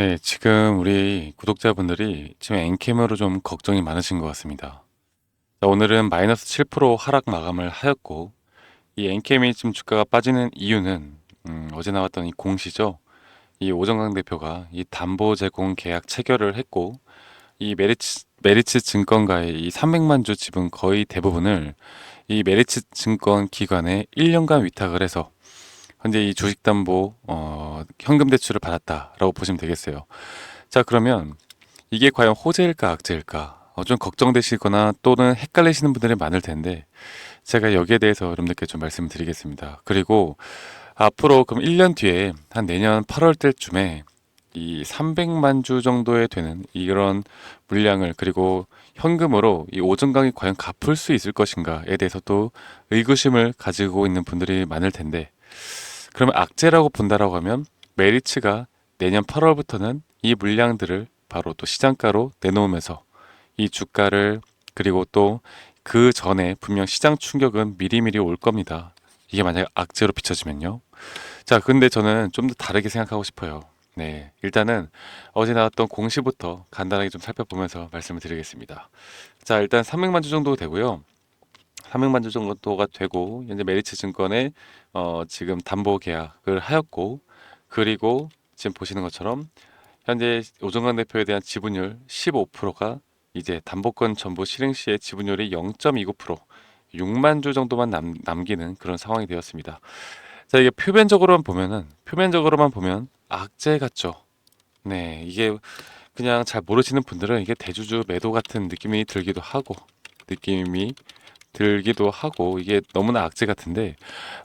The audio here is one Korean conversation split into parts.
네, 지금 우리 구독자분들이 지금 엔캠으로 좀 걱정이 많으신 것 같습니다. 자, 오늘은 마이너스 7% 하락 마감을 하였고, 이 엔캠이 지금 주가가 빠지는 이유는 어제 나왔던 이 공시죠. 이 오정강 대표가 이 담보 제공 계약 체결을 했고, 이 메리츠 증권가의 이 300만 주 지분 거의 대부분을 이 메리츠 증권 기관에 1년간 위탁을 해서 현재 이 주식담보 현금 대출을 받았다라고 보시면 되겠어요. 자, 그러면 이게 과연 호재일까 악재일까? 좀 걱정되시거나 또는 헷갈리시는 분들이 많을 텐데 제가 여기에 대해서 여러분들께 좀 말씀을 드리겠습니다. 그리고 앞으로 그럼 1년 뒤에 한 내년 8월 때쯤에 이 300만 주 정도에 되는 이런 물량을 그리고 현금으로 이 오전강이 과연 갚을 수 있을 것인가에 대해서 또 의구심을 가지고 있는 분들이 많을 텐데 그러면 악재라고 본다라고 하면 메리츠가 내년 8월부터는 이 물량들을 바로 또 시장가로 내놓으면서 이 주가를 그리고 또 그 전에 분명 시장 충격은 미리미리 올 겁니다. 이게 만약 악재로 비춰지면요. 자, 근데 저는 좀 더 다르게 생각하고 싶어요. 네, 일단은 어제 나왔던 공시부터 간단하게 좀 살펴보면서 말씀을 드리겠습니다. 자, 일단 300만 주 정도 되고요. 300만 주 정도가 되고 현재 메리츠 증권에 지금 담보 계약을 하였고 그리고 지금 보시는 것처럼 현재 오정관 대표에 대한 지분율 15%가 이제 담보권 전부 실행 시에 지분율이 0.29% 6만 주 정도만 남기는 그런 상황이 되었습니다. 자, 이게 표면적으로만 보면 악재 같죠. 네, 이게 그냥 잘 모르시는 분들은 이게 대주주 매도 같은 느낌이 들기도 하고 이게 너무나 악재 같은데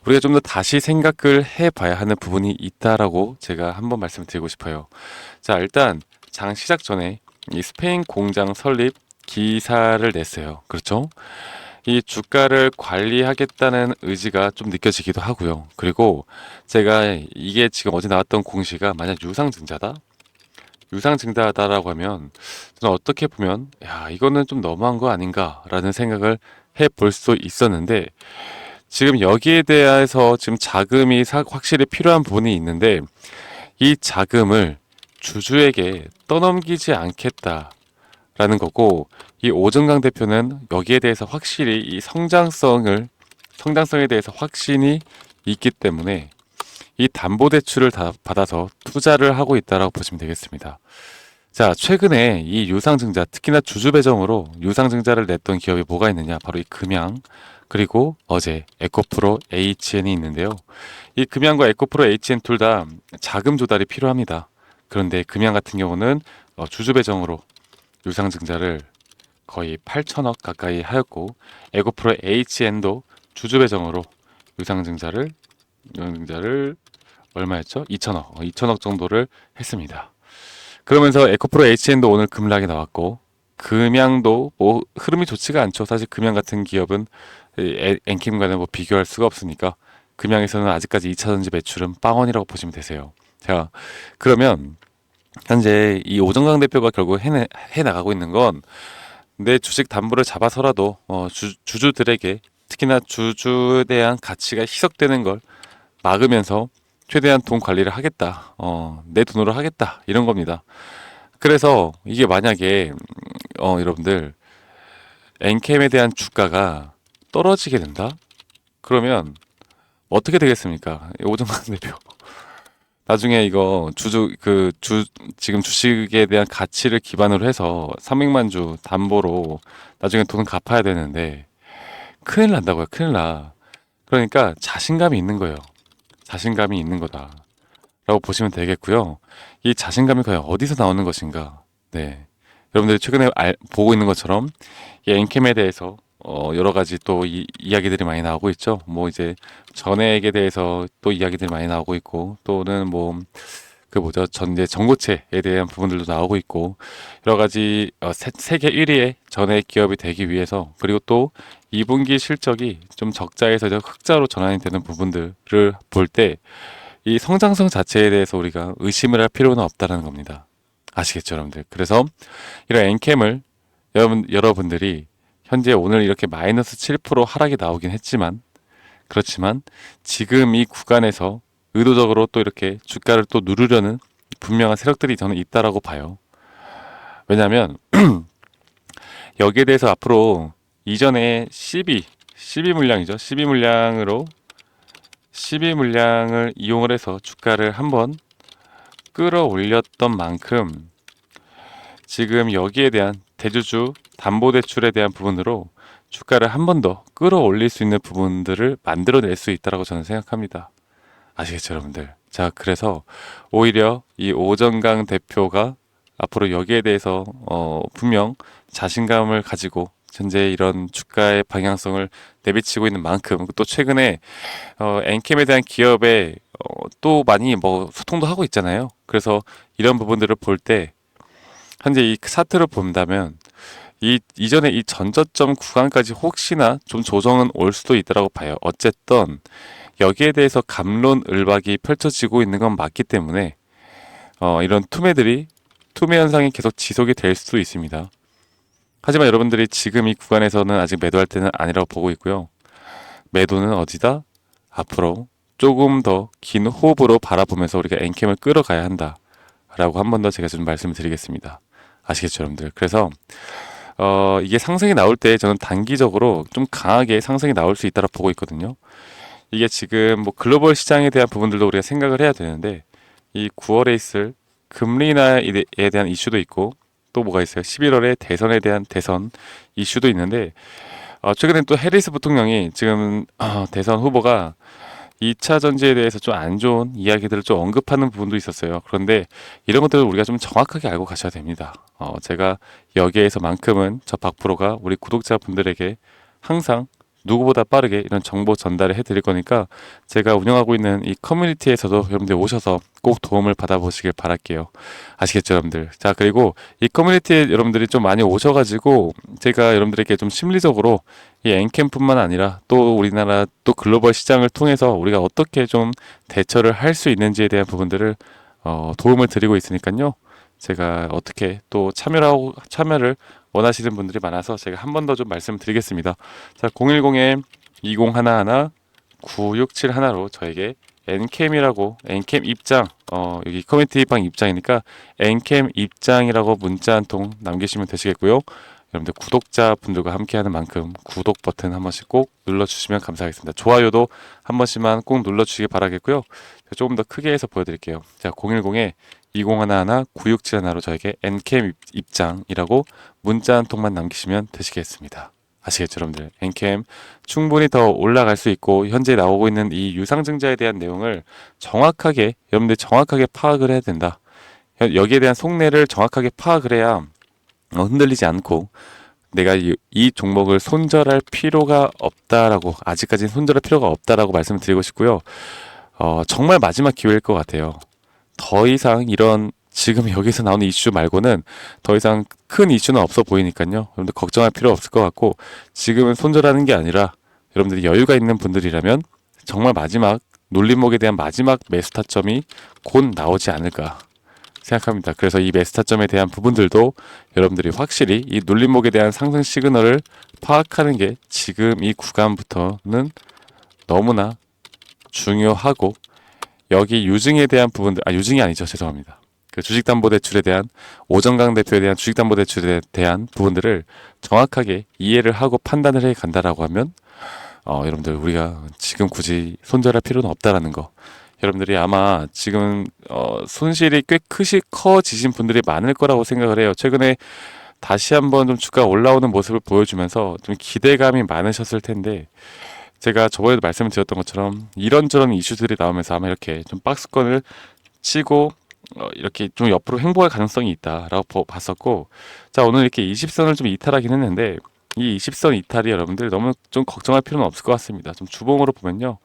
우리가 좀 더 다시 생각을 해봐야 하는 부분이 있다라고 제가 한번 말씀드리고 싶어요. 자, 일단 장 시작 전에 이 스페인 공장 설립 기사를 냈어요. 그렇죠? 이 주가를 관리하겠다는 의지가 좀 느껴지기도 하고요. 그리고 제가 이게 지금 어제 나왔던 공시가 만약 유상증자다? 유상증자다라고 하면 저는 어떻게 보면 야, 이거는 좀 너무한 거 아닌가라는 생각을 해볼 수 있었는데 지금 여기에 대해서 지금 자금이 확실히 필요한 부분이 있는데 이 자금을 주주에게 떠넘기지 않겠다라는 거고 이 오정강 대표는 여기에 대해서 확실히 이 성장성에 대해서 확신이 있기 때문에 이 담보대출을 다 받아서 투자를 하고 있다라고 보시면 되겠습니다. 자, 최근에 이 유상증자, 특히나 주주 배정으로 유상증자를 냈던 기업이 뭐가 있느냐? 바로 이 금양, 그리고 어제 에코프로 HN이 있는데요. 이 금양과 에코프로 HN 둘 다 자금 조달이 필요합니다. 그런데 금양 같은 경우는 주주 배정으로 유상증자를 거의 8천억 가까이 하였고, 에코프로 HN도 주주 배정으로 유상증자를 얼마였죠? 2천억, 2천억 정도를 했습니다. 그러면서 에코프로 HN도 오늘 급락이 나왔고 금양도 뭐 흐름이 좋지가 않죠. 사실 금양 같은 기업은 엔킴과는 뭐 비교할 수가 없으니까 금양에서는 아직까지 2차전지 매출은 빵원이라고 보시면 되세요. 자, 그러면 현재 이 오정강 대표가 결국 해 나가고 있는 건 내 주식 담보를 잡아서라도 주주들에게 특히나 주주에 대한 가치가 희석되는 걸 막으면서 최대한 돈 관리를 하겠다. 내 돈으로 하겠다. 이런 겁니다. 그래서 이게 만약에 여러분들 엔캠에 대한 주가가 떨어지게 된다? 그러면 어떻게 되겠습니까? 오정환 대표. 나중에 이거 지금 주식에 대한 가치를 기반으로 해서 300만 주 담보로 나중에 돈을 갚아야 되는데 큰일 난다고요. 큰일 나. 그러니까 자신감이 있는 거예요. 자신감이 있는 거다. 라고 보시면 되겠고요. 이 자신감이 과연 어디서 나오는 것인가? 네. 여러분들이 최근에 보고 있는 것처럼 이 엔캠에 대해서 여러 가지 또 이야기들이 많이 나오고 있죠. 뭐 이제 전액에 대해서 또 이야기들이 많이 나오고 있고 또는 뭐 그 뭐죠? 이제 전고체에 대한 부분들도 나오고 있고 여러 가지 세계 1위의 전액 기업이 되기 위해서 그리고 또 2분기 실적이 좀 적자에서 이제 흑자로 전환이 되는 부분들을 볼때 이 성장성 자체에 대해서 우리가 의심을 할 필요는 없다는 겁니다. 아시겠죠, 여러분들? 그래서 이런 엔캠을 여러분들이 현재 오늘 이렇게 마이너스 7% 하락이 나오긴 했지만 그렇지만 지금 이 구간에서 의도적으로 또 이렇게 주가를 또 누르려는 분명한 세력들이 저는 있다라고 봐요. 왜냐하면 여기에 대해서 앞으로 이전에 12 물량이죠. 12 물량을 이용을 해서 주가를 한번 끌어올렸던 만큼 지금 여기에 대한 대주주 담보대출에 대한 부분으로 주가를 한 번 더 끌어올릴 수 있는 부분들을 만들어낼 수 있다고 저는 생각합니다. 아시겠죠, 여러분들? 자, 그래서 오히려 이 오정강 대표가 앞으로 여기에 대해서 분명 자신감을 가지고 현재 이런 주가의 방향성을 내비치고 있는 만큼 또 최근에 엔캠에 대한 기업에 또 많이 뭐 소통도 하고 있잖아요. 그래서 이런 부분들을 볼 때 현재 이 차트를 본다면 이전에 이 전저점 구간까지 혹시나 좀 조정은 올 수도 있다고 봐요. 어쨌든 여기에 대해서 갑론을박이 펼쳐지고 있는 건 맞기 때문에 이런 투매 현상이 계속 지속이 될 수도 있습니다. 하지만 여러분들이 지금 이 구간에서는 아직 매도할 때는 아니라고 보고 있고요. 매도는 어디다? 앞으로 조금 더 긴 호흡으로 바라보면서 우리가 엔캠을 끌어가야 한다 라고 한 번 더 제가 좀 말씀을 드리겠습니다. 아시겠죠, 여러분들? 그래서 이게 상승이 나올 때 저는 단기적으로 좀 강하게 상승이 나올 수 있다고 보고 있거든요. 이게 지금 뭐 글로벌 시장에 대한 부분들도 우리가 생각을 해야 되는데 이 9월에 있을 금리 인하에 대한 이슈도 있고 또 뭐가 있어요? 11월에 대선에 대한 대선 이슈도 있는데 최근에 또 해리스 부통령이 지금 대선 후보가 2차 전지에 대해서 좀 안 좋은 이야기들을 좀 언급하는 부분도 있었어요. 그런데 이런 것들을 우리가 좀 정확하게 알고 가셔야 됩니다. 제가 여기에서만큼은 저 박프로가 우리 구독자분들에게 항상 누구보다 빠르게 이런 정보 전달을 해드릴 거니까 제가 운영하고 있는 이 커뮤니티에서도 여러분들 오셔서 꼭 도움을 받아보시길 바랄게요. 아시겠죠, 여러분들? 자, 그리고 이 커뮤니티에 여러분들이 좀 많이 오셔가지고 제가 여러분들에게 좀 심리적으로 이 엔캠뿐만 아니라 또 우리나라 또 글로벌 시장을 통해서 우리가 어떻게 좀 대처를 할 수 있는지에 대한 부분들을 도움을 드리고 있으니까요. 제가 어떻게 또 참여를 원하시는 분들이 많아서 제가 한 번 더 좀 말씀드리겠습니다. 자, 010-2011-9671로 저에게 엔캠이라고 엔캠 입장 여기 커뮤니티방 입장이니까 엔캠 입장이라고 문자 한 통 남기시면 되시겠고요. 여러분들 구독자분들과 함께하는 만큼 구독 버튼 한 번씩 꼭 눌러주시면 감사하겠습니다. 좋아요도 한 번씩만 꼭 눌러주시기 바라겠고요. 조금 더 크게 해서 보여드릴게요. 자, 010-2011-9671로 저에게 엔캠 입장이라고 문자 한 통만 남기시면 되시겠습니다. 아시겠죠, 여러분들? 엔캠 충분히 더 올라갈 수 있고 현재 나오고 있는 이 유상증자에 대한 내용을 여러분들 정확하게 파악을 해야 된다. 여기에 대한 속내를 정확하게 파악을 해야 흔들리지 않고 내가 이 종목을 손절할 필요가 없다라고 아직까지는 손절할 필요가 없다라고 말씀을 드리고 싶고요. 정말 마지막 기회일 것 같아요. 더 이상 이런 지금 여기서 나오는 이슈 말고는 더 이상 큰 이슈는 없어 보이니까요. 여러분들 걱정할 필요 없을 것 같고 지금은 손절하는 게 아니라 여러분들이 여유가 있는 분들이라면 정말 마지막 눌림목에 대한 마지막 매수 타점이 곧 나오지 않을까 생각합니다. 그래서 이 매수 타점에 대한 부분들도 여러분들이 확실히 이 눌림목에 대한 상승 시그널을 파악하는 게 지금 이 구간부터는 너무나 중요하고 여기 유증에 대한 부분들 유증이 아니죠. 죄송합니다. 그 주식담보대출에 대한 오정강 대표에 대한 주식담보대출에 대한 부분들을 정확하게 이해를 하고 판단을 해 간다라고 하면 여러분들 우리가 지금 굳이 손절할 필요는 없다라는 거 여러분들이 아마 지금 손실이 꽤 커지신 분들이 많을 거라고 생각을 해요. 최근에 다시 한번 좀 주가 올라오는 모습을 보여주면서 좀 기대감이 많으셨을 텐데 제가 저번에도 말씀을 드렸던 것처럼 이런저런 이슈들이 나오면서 아마 이렇게 좀 박스권을 치고 이렇게 좀 옆으로 횡보할 가능성이 있다라고 봤었고 자 오늘 이렇게 20선을 좀 이탈하긴 했는데 이 20선 이탈이 여러분들 너무 좀 걱정할 필요는 없을 것 같습니다. 좀 주봉으로 보면요.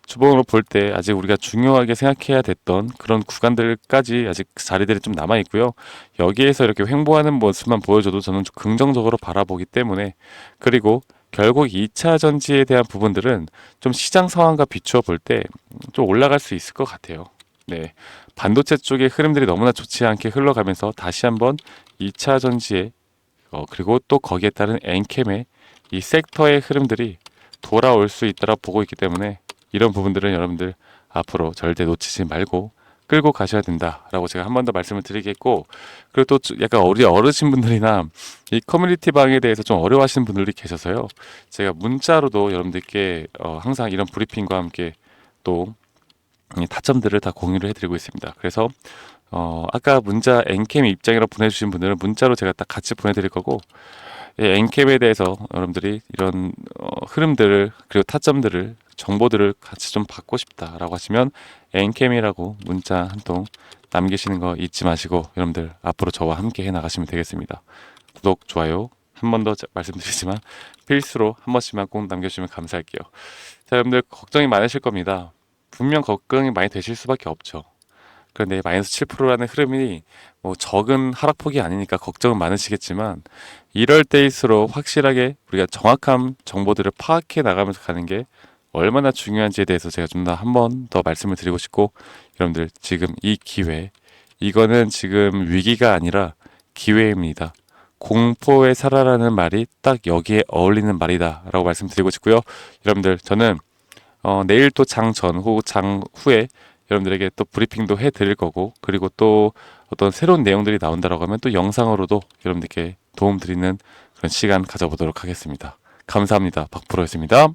주봉으로 볼 때 아직 우리가 중요하게 생각해야 됐던 그런 구간들까지 아직 자리들이 좀 남아 있고요. 여기에서 이렇게 횡보하는 모습만 보여줘도 저는 좀 긍정적으로 바라보기 때문에 그리고 결국 2차 전지에 대한 부분들은 좀 시장 상황과 비추어 볼 때 좀 올라갈 수 있을 것 같아요. 네. 반도체 쪽의 흐름들이 너무나 좋지 않게 흘러가면서 다시 한번 2차 전지에 그리고 또 거기에 따른 엔캠의 이 섹터의 흐름들이 돌아올 수 있다고 보고 있기 때문에 이런 부분들은 여러분들 앞으로 절대 놓치지 말고 끌고 가셔야 된다라고 제가 한 번 더 말씀을 드리겠고, 그리고 또 약간 우리 어르신분들이나 이 커뮤니티 방에 대해서 좀 어려워하시는 분들이 계셔서요. 제가 문자로도 여러분들께 항상 이런 브리핑과 함께 또 이 타점들을 다 공유를 해드리고 있습니다. 그래서 아까 문자 엔캠 입장이라고 보내주신 분들은 문자로 제가 딱 같이 보내드릴 거고, 엔캠에 대해서 여러분들이 이런 흐름들을 그리고 타점들을 정보들을 같이 좀 받고 싶다라고 하시면 엔캠이라고 문자 한 통 남기시는 거 잊지 마시고 여러분들 앞으로 저와 함께 해 나가시면 되겠습니다. 구독, 좋아요 한 번 더 말씀드리지만 필수로 한 번씩만 꼭 남겨주시면 감사할게요. 자, 여러분들 걱정이 많으실 겁니다. 분명 걱정이 많이 되실 수밖에 없죠. 그런데 마이너스 7%라는 흐름이 뭐 적은 하락폭이 아니니까 걱정은 많으시겠지만, 이럴 때일수록 확실하게 우리가 정확한 정보들을 파악해 나가면서 가는 게 얼마나 중요한지에 대해서 제가 좀 더 한 번 더 말씀을 드리고 싶고, 여러분들 지금 이 기회, 이거는 지금 위기가 아니라 기회입니다. 공포에 살아라는 말이 딱 여기에 어울리는 말이다 라고 말씀드리고 싶고요. 여러분들 저는 내일 또 장 전후, 장 후에 여러분들에게 또 브리핑도 해드릴 거고, 그리고 또 어떤 새로운 내용들이 나온다라고 하면 또 영상으로도 여러분들께 도움 드리는 그런 시간 가져보도록 하겠습니다. 감사합니다. 박프로였습니다.